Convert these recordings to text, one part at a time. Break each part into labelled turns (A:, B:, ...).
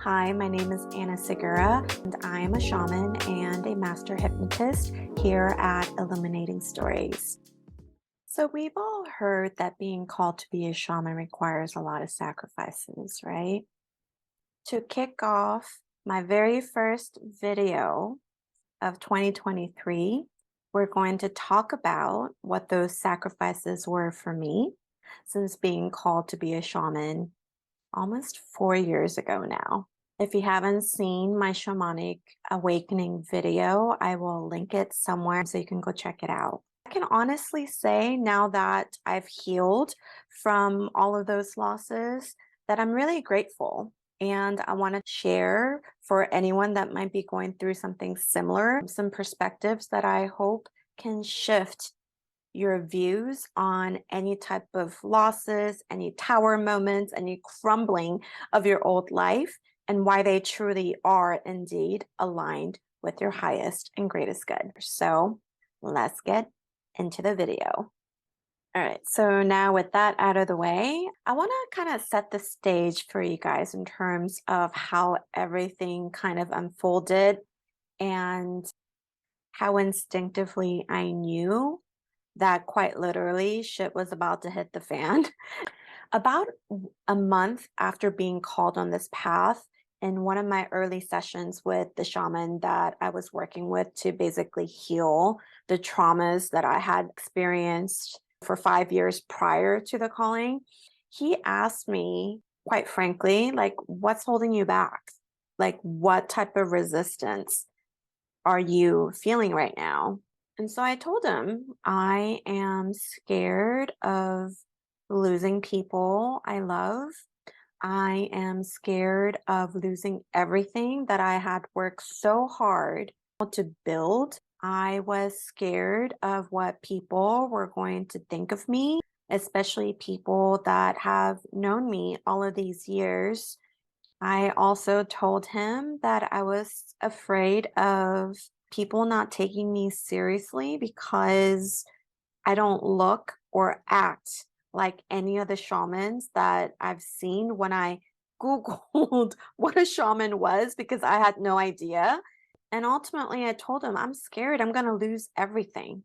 A: Hi, my name is Anna Segura, and I am a shaman and a master hypnotist here at Illuminating Stories. So, we've all heard that being called to be a shaman requires a lot of sacrifices, right? To kick off my very first video of 2023, we're going to talk about what those sacrifices were for me since being called to be a shaman almost 4 years ago now. If you haven't seen my shamanic awakening video, I will link it somewhere so you can go check it out. I can honestly say now that I've healed from all of those losses that I'm really grateful. And I want to share for anyone that might be going through something similar, some perspectives that I hope can shift your views on any type of losses, any tower moments, any crumbling of your old life, and why they truly are indeed aligned with your highest and greatest good. So let's get into the video. All right, so now with that out of the way, I want to kind of set the stage for you guys in terms of how everything kind of unfolded and how instinctively I knew that quite literally shit was about to hit the fan. About a month after being called on this path, in one of my early sessions with the shaman that I was working with to basically heal the traumas that I had experienced for 5 years prior to the calling, he asked me, quite frankly, like, what's holding you back? Like, what type of resistance are you feeling right now? And so I told him, I am scared of losing people I love. I am scared of losing everything that I had worked so hard to build. I was scared of what people were going to think of me, especially people that have known me all of these years. I also told him that I was afraid of people not taking me seriously because I don't look or act like any of the shamans that I've seen when I Googled what a shaman was because I had no idea. And ultimately, I told him, I'm scared I'm going to lose everything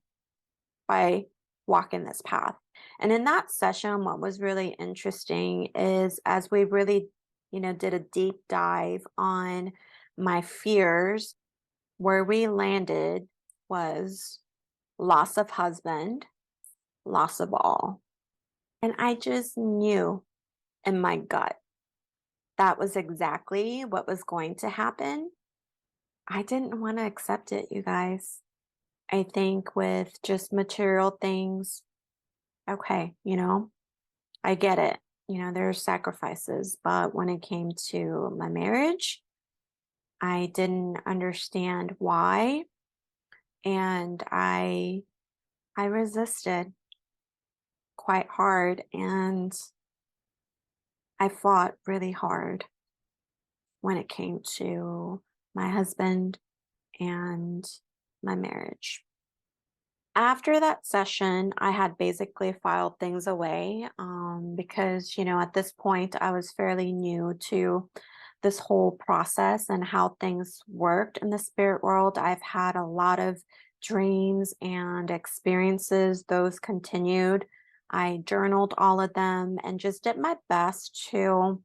A: by walking this path. And in that session, what was really interesting is as we really, did a deep dive on my fears, where we landed was loss of husband, loss of all. And I just knew in my gut that was exactly what was going to happen. I didn't want to accept it, you guys. I think with just material things, okay, I get it. There's sacrifices, but when it came to my marriage, I didn't understand why, and I resisted quite hard, and I fought really hard when it came to my husband and my marriage. After that session, I had basically filed things away because, at this point, I was fairly new to this whole process and how things worked in the spirit world. I've had a lot of dreams and experiences, those continued. I journaled all of them and just did my best to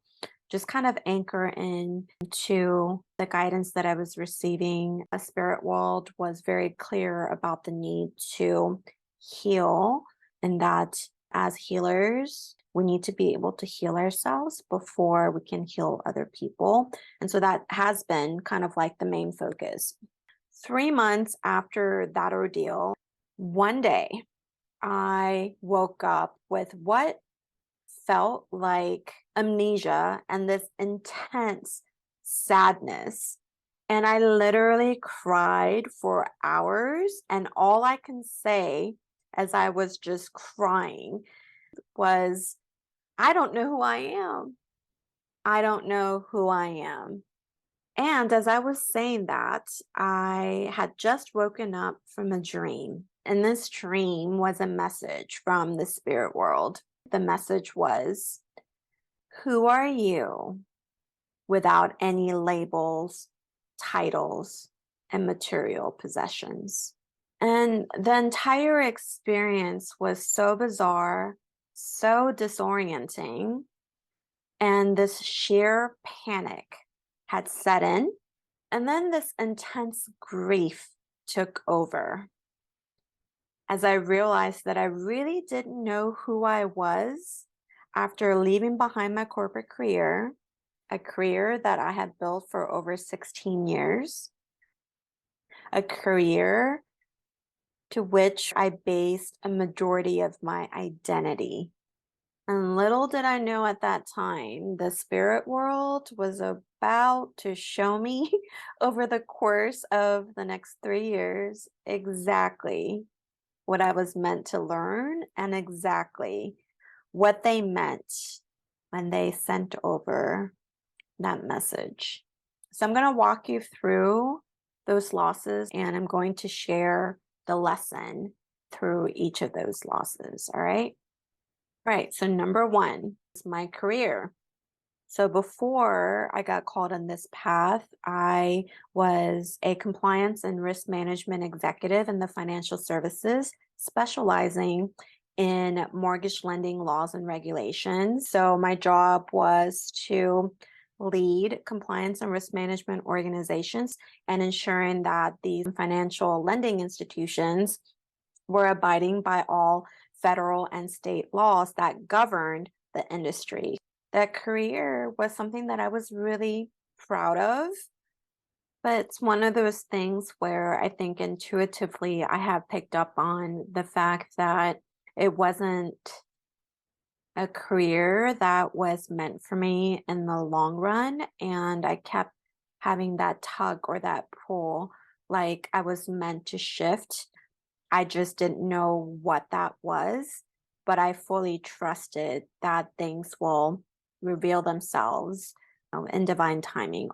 A: just kind of anchor in to the guidance that I was receiving. A spirit world was very clear about the need to heal, and that as healers, we need to be able to heal ourselves before we can heal other people. And so that has been kind of like the main focus. 3 months after that ordeal, one day I woke up with what felt like amnesia and this intense sadness. And I literally cried for hours. And all I can say as I was just crying was, I don't know who I am. I don't know who I am. And as I was saying that, I had just woken up from a dream. And this dream was a message from the spirit world. The message was, who are you without any labels, titles, and material possessions. And the entire experience was so bizarre, so disorienting, and this sheer panic had set in. And then this intense grief took over as I realized that I really didn't know who I was after leaving behind my corporate career, a career that I had built for over 16 years, a career to which I based a majority of my identity. And little did I know at that time, the spirit world was about to show me over the course of the next 3 years exactly what I was meant to learn and exactly what they meant when they sent over that message. So I'm going to walk you through those losses and I'm going to share the lesson through each of those losses. All right. Right. So number one is my career. So before I got called on this path, I was a compliance and risk management executive in the financial services, specializing in mortgage lending laws and regulations. So my job was to lead compliance and risk management organizations and ensuring that these financial lending institutions were abiding by all federal and state laws that governed the industry. That career was something that I was really proud of, but it's one of those things where I think intuitively I have picked up on the fact that it wasn't a career that was meant for me in the long run. And I kept having that tug or that pull, like I was meant to shift. I just didn't know what that was, but I fully trusted that things will reveal themselves, in divine timing.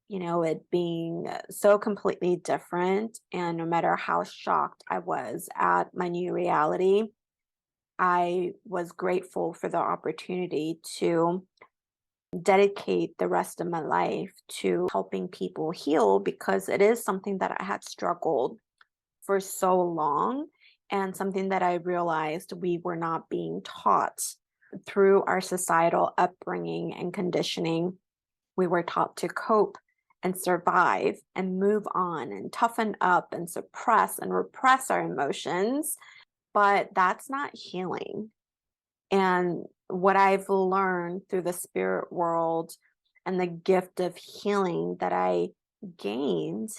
A: It being so completely different, and no matter how shocked I was at my new reality, I was grateful for the opportunity to dedicate the rest of my life to helping people heal because it is something that I had struggled for so long and something that I realized we were not being taught through our societal upbringing and conditioning. We were taught to cope and survive and move on and toughen up and suppress and repress our emotions, but that's not healing. And what I've learned through the spirit world and the gift of healing that I gained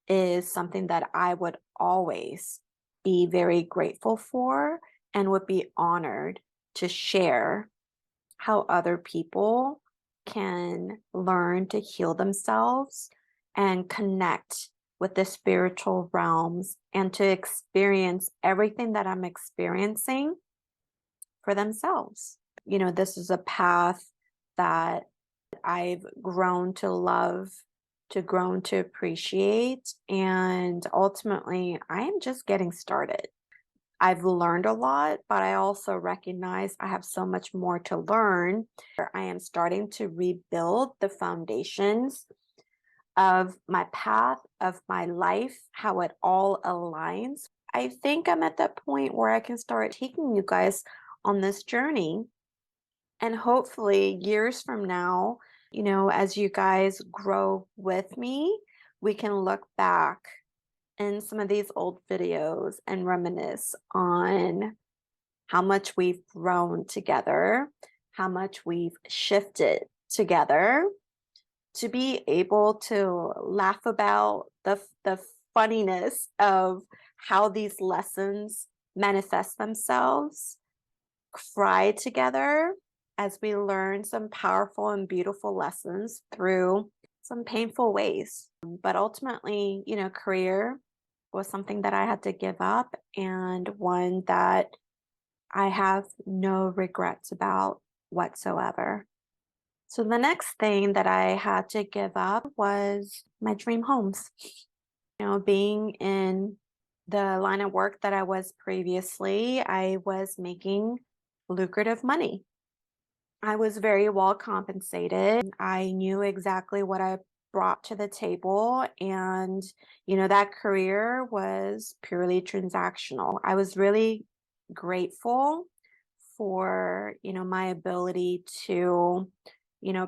A: is something that I would always be very grateful for and would be honored to share how other people can learn to heal themselves and connect with the spiritual realms and to experience everything that I'm experiencing for themselves. This is a path that I've grown to love, to grown to appreciate, and ultimately, I am just getting started. I've learned a lot, but I also recognize I have so much more to learn. I am starting to rebuild the foundations of my path, of my life, how it all aligns. I think I'm at that point where I can start taking you guys on this journey. And hopefully, years from now, as you guys grow with me, we can look back in some of these old videos and reminisce on how much we've grown together, how much we've shifted together to be able to laugh about the funniness of how these lessons manifest themselves, cry together as we learn some powerful and beautiful lessons through some painful ways. But ultimately, career was something that I had to give up and one that I have no regrets about whatsoever. So the next thing that I had to give up was my dream homes. Being in the line of work that I was previously, I was making lucrative money. I was very well compensated. I knew exactly what I brought to the table. And, that career was purely transactional. I was really grateful for, my ability to,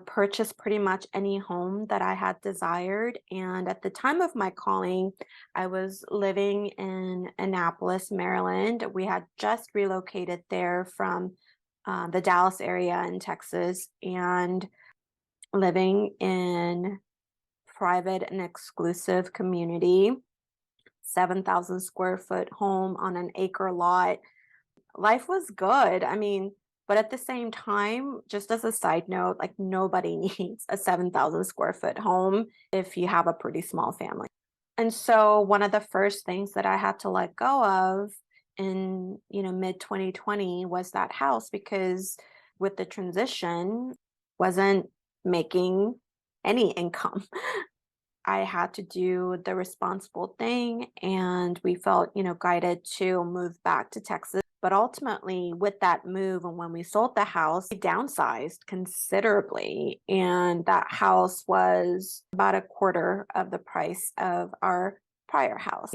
A: purchase pretty much any home that I had desired. And at the time of my calling, I was living in Annapolis, Maryland. We had just relocated there from the Dallas area in Texas and living in private and exclusive community, 7,000 square foot home on an acre lot. Life was good. But at the same time, just as a side note, like nobody needs a 7,000 square foot home if you have a pretty small family. And so one of the first things that I had to let go of in, mid 2020 was that house because with the transition wasn't making any income. I had to do the responsible thing and we felt, guided to move back to Texas. But ultimately, with that move and when we sold the house, we downsized considerably. And that house was about a quarter of the price of our prior house.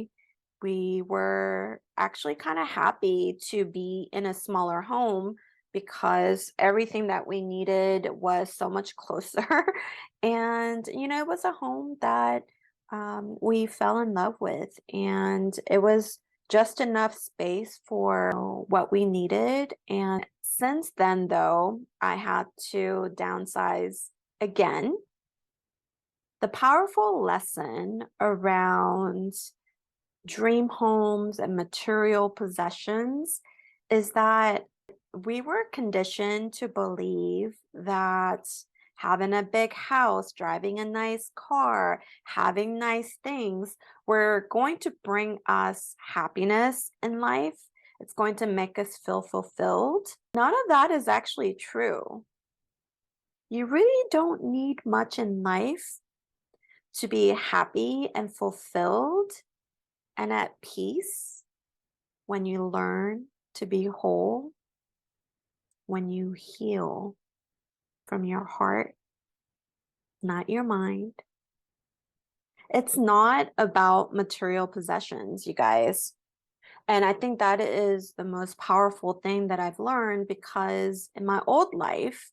A: We were actually kind of happy to be in a smaller home because everything that we needed was so much closer. And, it was a home that we fell in love with, and it was just enough space for what we needed. And since then, though, I had to downsize again. The powerful lesson around dream homes and material possessions is that we were conditioned to believe that having a big house, driving a nice car, having nice things were going to bring us happiness in life. It's going to make us feel fulfilled. None of that is actually true. You really don't need much in life to be happy and fulfilled and at peace when you learn to be whole, when you heal from your heart, not your mind. It's not about material possessions, you guys. And I think that is the most powerful thing that I've learned because in my old life,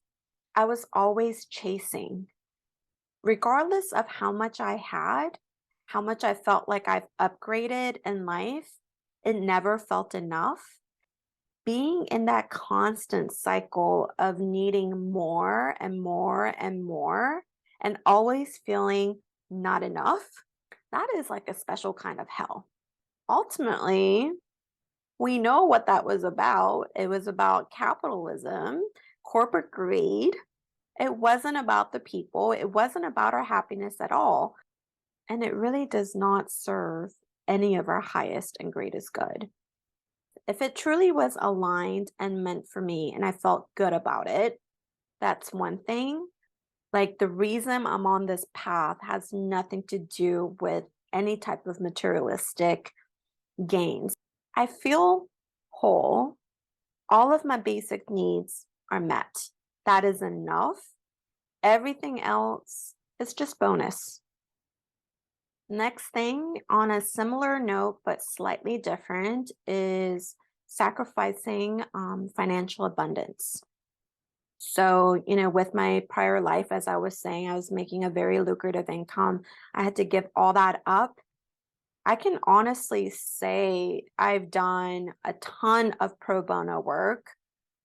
A: I was always chasing. Regardless of how much I had, how much I felt like I've upgraded in life, it never felt enough. Being in that constant cycle of needing more and more and more and always feeling not enough, that is like a special kind of hell. Ultimately, we know what that was about. It was about capitalism, corporate greed. It wasn't about the people. It wasn't about our happiness at all. And it really does not serve any of our highest and greatest good. If it truly was aligned and meant for me and I felt good about it, that's one thing. Like the reason I'm on this path has nothing to do with any type of materialistic gains. I feel whole. All of my basic needs are met. That is enough. Everything else is just bonus. Next thing, on a similar note, but slightly different, is sacrificing financial abundance. So, with my prior life, as I was saying, I was making a very lucrative income. I had to give all that up. I can honestly say I've done a ton of pro bono work,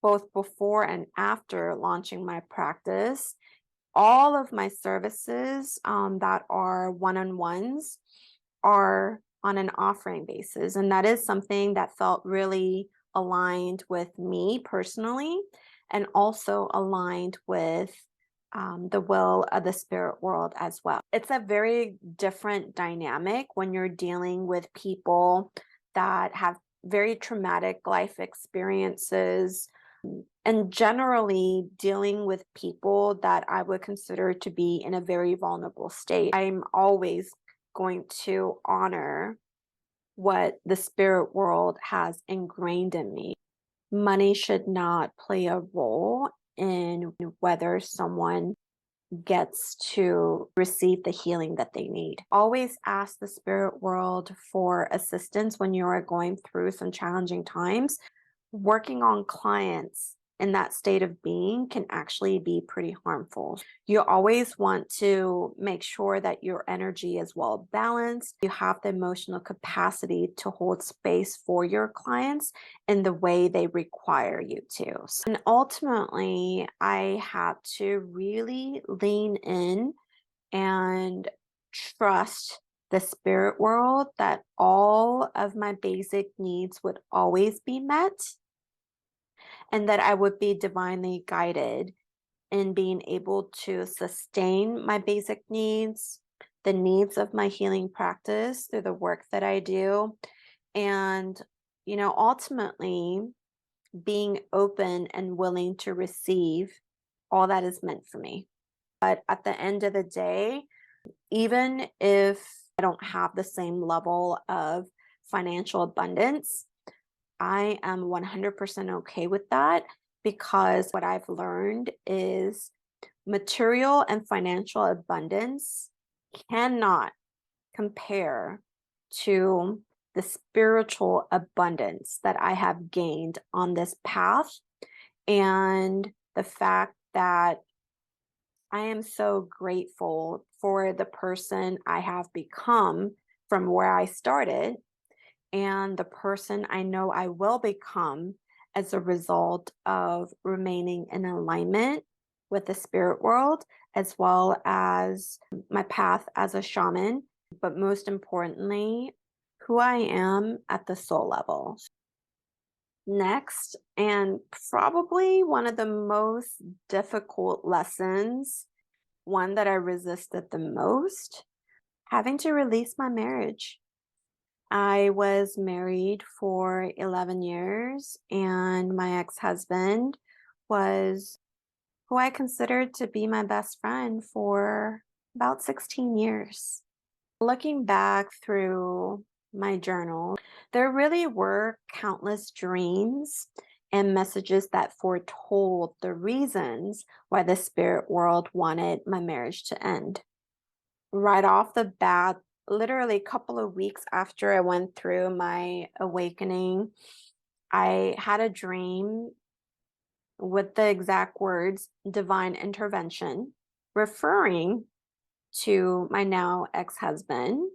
A: both before and after launching my practice. All of my services that are one-on-ones are on an offering basis. And that is something that felt really aligned with me personally and also aligned with the will of the spirit world as well. It's a very different dynamic when you're dealing with people that have very traumatic life experiences and generally dealing with people that I would consider to be in a very vulnerable state. I'm always going to honor what the spirit world has ingrained in me. Money should not play a role in whether someone gets to receive the healing that they need. Always ask the spirit world for assistance when you are going through some challenging times. Working on clients in that state of being can actually be pretty harmful. You always want to make sure that your energy is well balanced. You have the emotional capacity to hold space for your clients in the way they require you to. And ultimately, I had to really lean in and trust the spirit world that all of my basic needs would always be met and that I would be divinely guided in being able to sustain my basic needs, the needs of my healing practice through the work that I do, and, ultimately being open and willing to receive all that is meant for me. But at the end of the day, even if I don't have the same level of financial abundance, I am 100% okay with that because what I've learned is material and financial abundance cannot compare to the spiritual abundance that I have gained on this path, and the fact that I am so grateful for the person I have become from where I started and the person I know I will become as a result of remaining in alignment with the spirit world, as well as my path as a shaman, but most importantly, who I am at the soul level. Next, and probably one of the most difficult lessons, one that I resisted the most, having to release my marriage. I was married for 11 years, and my ex-husband was who I considered to be my best friend for about 16 years. Looking back through my journal, there really were countless dreams and messages that foretold the reasons why the spirit world wanted my marriage to end. Right off the bat, literally a couple of weeks after I went through my awakening, I had a dream with the exact words divine intervention, referring to my now ex-husband,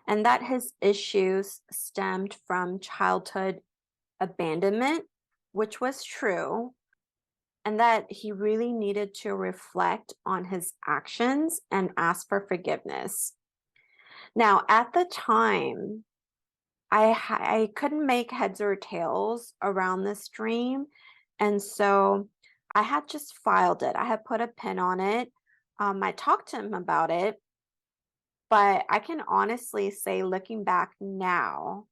A: and that his issues stemmed from childhood abandonment, which was true, and that he really needed to reflect on his actions and ask for forgiveness. Now, at the time, I couldn't make heads or tails around this dream, and so I had just filed it. I had put a pin on it. I talked to him about it, but I can honestly say, looking back now,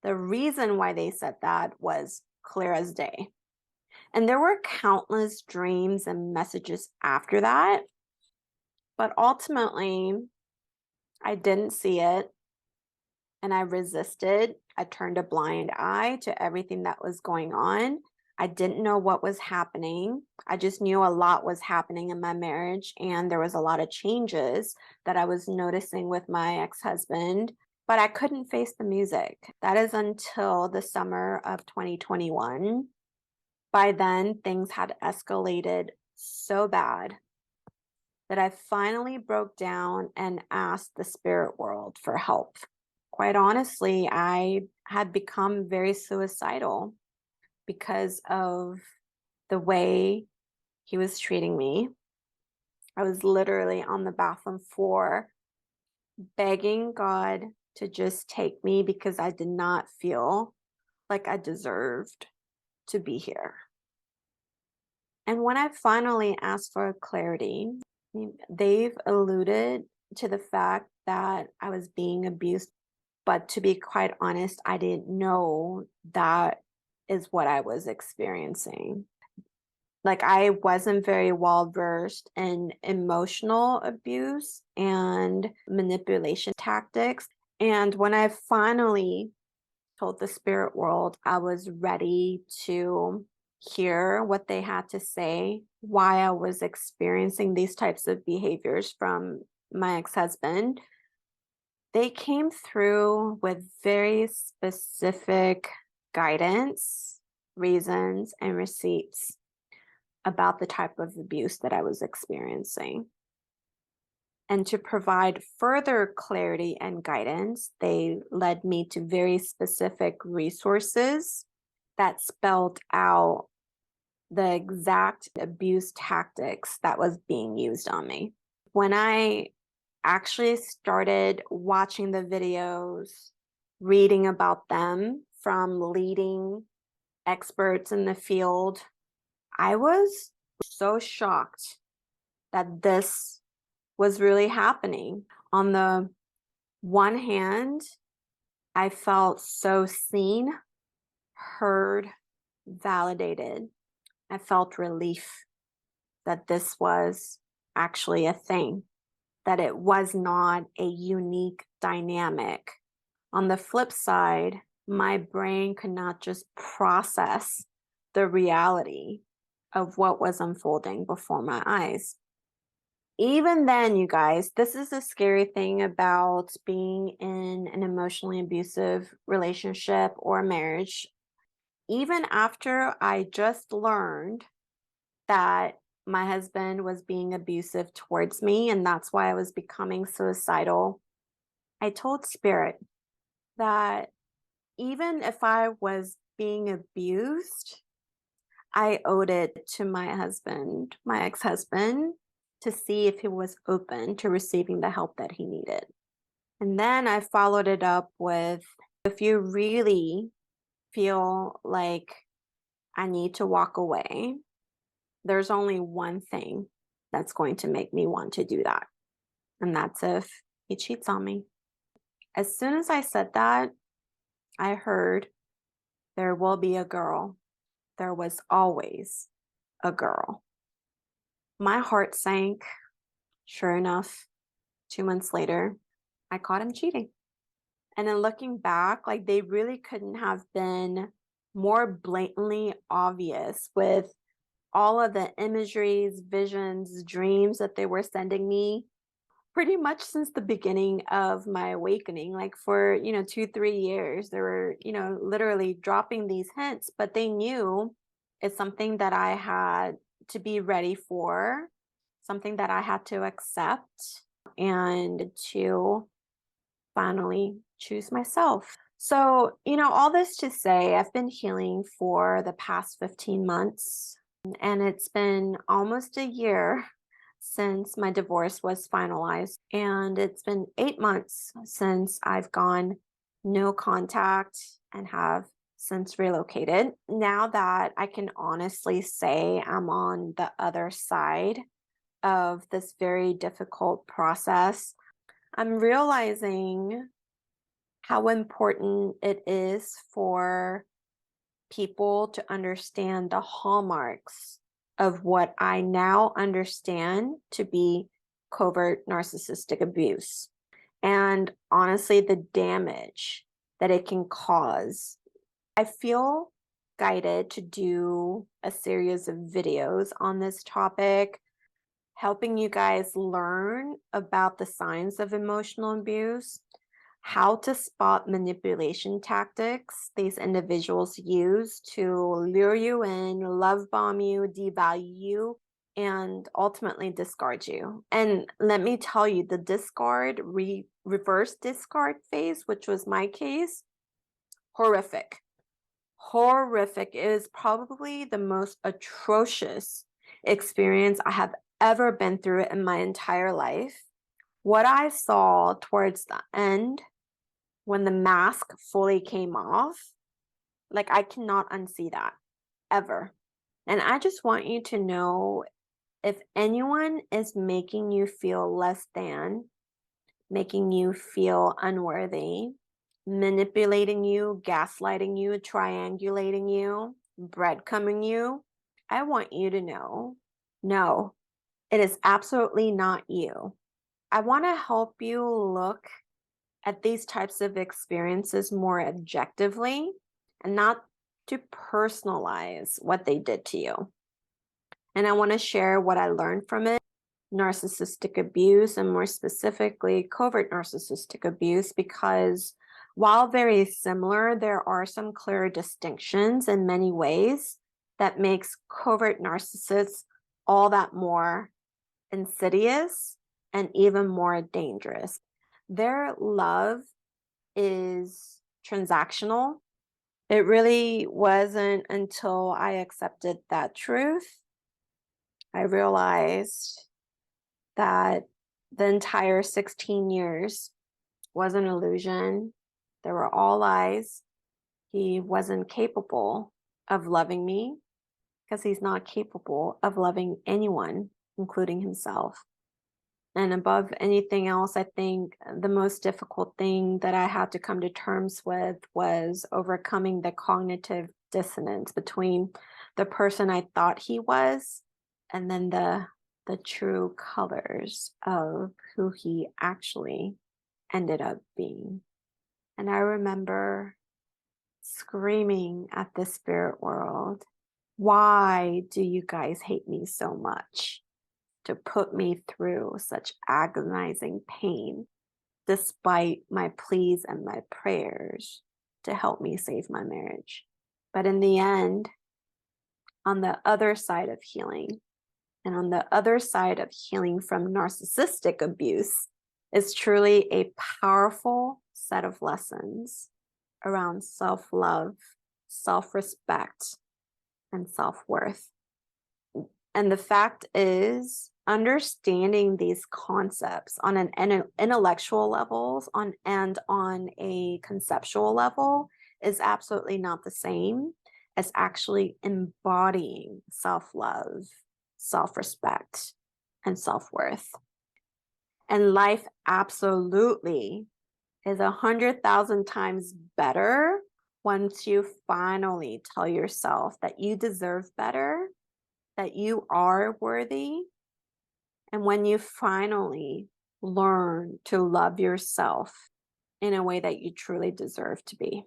A: the reason why they said that was clear as day. And there were countless dreams and messages after that, but ultimately, I didn't see it and I resisted. I turned a blind eye to everything that was going on. I didn't know what was happening. I just knew a lot was happening in my marriage, and there was a lot of changes that I was noticing with my ex-husband, but I couldn't face the music. That is until the summer of 2021. By then, things had escalated so bad that I finally broke down and asked the spirit world for help. Quite honestly, I had become very suicidal because of the way he was treating me. I was literally on the bathroom floor begging God to just take me because I did not feel like I deserved to be here. And when I finally asked for clarity, they've alluded to the fact that I was being abused. But to be quite honest, I didn't know that is what I was experiencing. Like, I wasn't very well versed in emotional abuse and manipulation tactics. And when I finally told the spirit world I was ready to hear what they had to say, why I was experiencing these types of behaviors from my ex-husband, they came through with very specific guidance, reasons, and receipts about the type of abuse that I was experiencing. And to provide further clarity and guidance, they led me to very specific resources that spelled out the exact abuse tactics that was being used on me. When I actually started watching the videos, reading about them from leading experts in the field, I was so shocked that this was really happening. On the one hand, I felt so seen, heard, validated. I felt relief that this was actually a thing, that it was not a unique dynamic. On the flip side, my brain could not just process the reality of what was unfolding before my eyes. Even then, you guys, this is the scary thing about being in an emotionally abusive relationship or marriage. Even after I just learned that my husband was being abusive towards me, and that's why I was becoming suicidal, I told Spirit that even if I was being abused, I owed it to my husband, my ex-husband, to see if he was open to receiving the help that he needed. And then I followed it up with, if you really feel like I need to walk away, there's only one thing that's going to make me want to do that. And that's if he cheats on me. As soon as I said that, I heard, there will be a girl. There was always a girl. My heart sank. Sure enough, 2 months later, I caught him cheating. And then looking back, like they really couldn't have been more blatantly obvious with all of the imageries, visions, dreams that they were sending me pretty much since the beginning of my awakening. Like for, 2, 3 years, they were, literally dropping these hints, but they knew it's something that I had to be ready for, something that I had to accept and to finally choose myself. So, all this to say, I've been healing for the past 15 months, and it's been almost a year since my divorce was finalized. And it's been 8 months since I've gone no contact and have since relocated. Now that I can honestly say I'm on the other side of this very difficult process, I'm realizing how important it is for people to understand the hallmarks of what I now understand to be covert narcissistic abuse. And honestly, the damage that it can cause. I feel guided to do a series of videos on this topic, helping you guys learn about the signs of emotional abuse, how to spot manipulation tactics these individuals use to lure you in, love bomb you, devalue you, and ultimately discard you. And let me tell you, the reverse discard phase, which was my case, horrific. Horrific. It is probably the most atrocious experience I have ever been through in my entire life. What I saw towards the end, when the mask fully came off, like I cannot unsee that ever. And I just want you to know, if anyone is making you feel less than, making you feel unworthy, manipulating you, gaslighting you, triangulating you, breadcrumbing you, I want you to know, no, it is absolutely not you. I want to help you look at these types of experiences more objectively and not to personalize what they did to you. And I want to share what I learned from it: narcissistic abuse, and more specifically, covert narcissistic abuse, because while very similar, there are some clear distinctions in many ways that makes covert narcissists all that more insidious and even more dangerous. Their love is transactional. It really wasn't until I accepted that truth I realized that the entire 16 years was an illusion. They were all lies. He wasn't capable of loving me because he's not capable of loving anyone, including himself. And above anything else, I think the most difficult thing that I had to come to terms with was overcoming the cognitive dissonance between the person I thought he was and then the true colors of who he actually ended up being. And I remember screaming at the spirit world, "Why do you guys hate me so much? To put me through such agonizing pain, despite my pleas and my prayers to help me save my marriage." But in the end, on the other side of healing, and on the other side of healing from narcissistic abuse, is truly a powerful set of lessons around self love, self respect, and self worth. And the fact is, understanding these concepts on an intellectual levels on a conceptual level is absolutely not the same as actually embodying self-love, self-respect, and self-worth. And life absolutely is 100,000 times better once you finally tell yourself that you deserve better, that you are worthy, and when you finally learn to love yourself in a way that you truly deserve to be.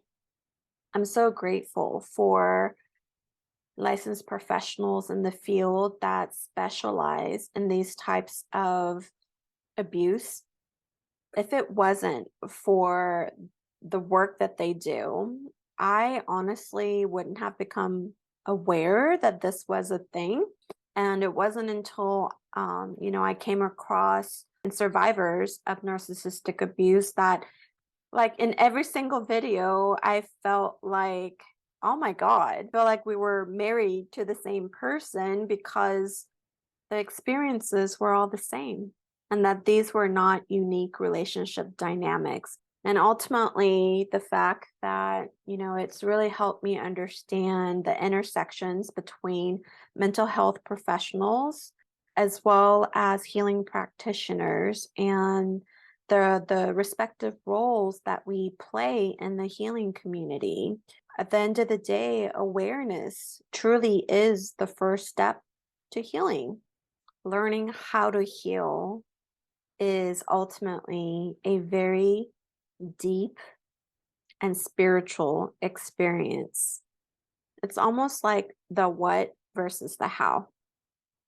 A: I'm so grateful for licensed professionals in the field that specialize in these types of abuse. If it wasn't for the work that they do, I honestly wouldn't have become aware that this was a thing. And it wasn't until, I came across survivors of narcissistic abuse that, like, in every single video, I felt like, oh my God, I feel like we were married to the same person because the experiences were all the same, and that these were not unique relationship dynamics. And ultimately, the fact that, it's really helped me understand the intersections between mental health professionals as well as healing practitioners and the respective roles that we play in the healing community. At the end of the day, awareness truly is the first step to healing. Learning how to heal is ultimately a very deep and spiritual experience. It's almost like the what versus the how,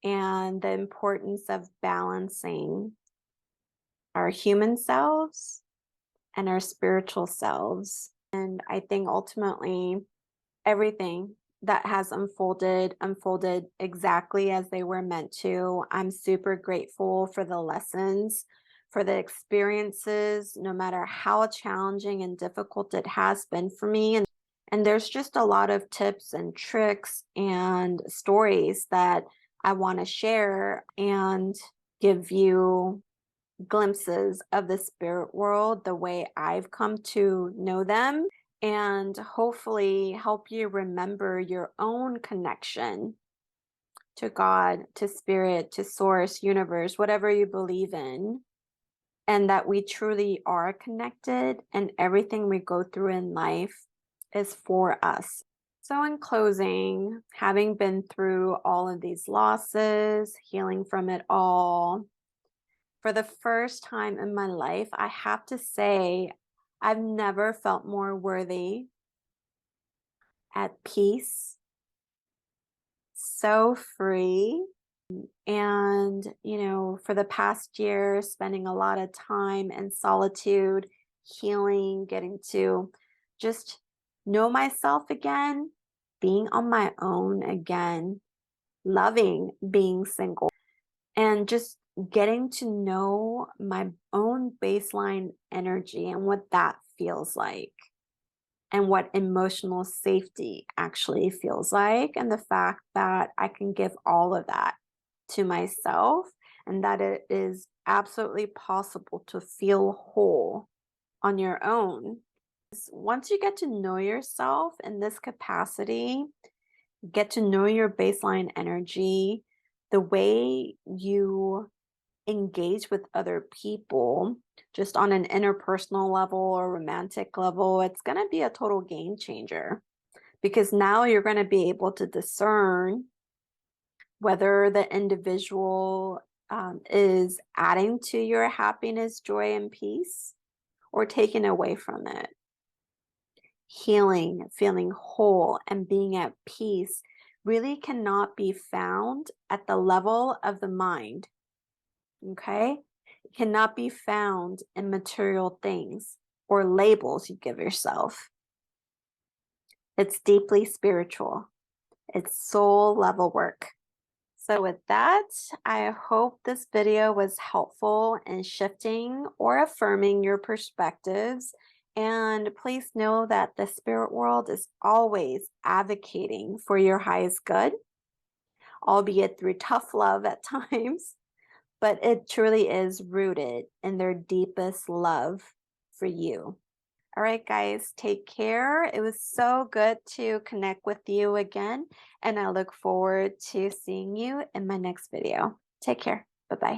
A: and the importance of balancing our human selves and our spiritual selves. And I think ultimately everything that has unfolded exactly as they were meant to. I'm super grateful for the lessons, for the experiences, no matter how challenging and difficult it has been for me. And there's just a lot of tips and tricks and stories that I want to share and give you glimpses of the spirit world the way I've come to know them, and hopefully help you remember your own connection to God, to spirit, to source, universe, whatever you believe in, and that we truly are connected and everything we go through in life is for us. So, in closing, having been through all of these losses, healing from it all, for the first time in my life, I have to say, I've never felt more worthy at peace, so free. And, for the past year, spending a lot of time in solitude, healing, getting to just know myself again, being on my own again, loving being single, and just getting to know my own baseline energy and what that feels like, and what emotional safety actually feels like, and the fact that I can give all of that to myself, and that it is absolutely possible to feel whole on your own. Once you get to know yourself in this capacity, get to know your baseline energy, the way you engage with other people, just on an interpersonal level or romantic level, it's going to be a total game changer, because now you're going to be able to discern whether the individual is adding to your happiness, joy, and peace, or taking away from it. Healing, feeling whole, and being at peace really cannot be found at the level of the mind. Okay? It cannot be found in material things or labels you give yourself. It's deeply spiritual. It's soul level work. So with that, I hope this video was helpful in shifting or affirming your perspectives. And please know that the spirit world is always advocating for your highest good, albeit through tough love at times, but it truly is rooted in their deepest love for you. All right, guys, take care. It was so good to connect with you again, and I look forward to seeing you in my next video. Take care. Bye-bye.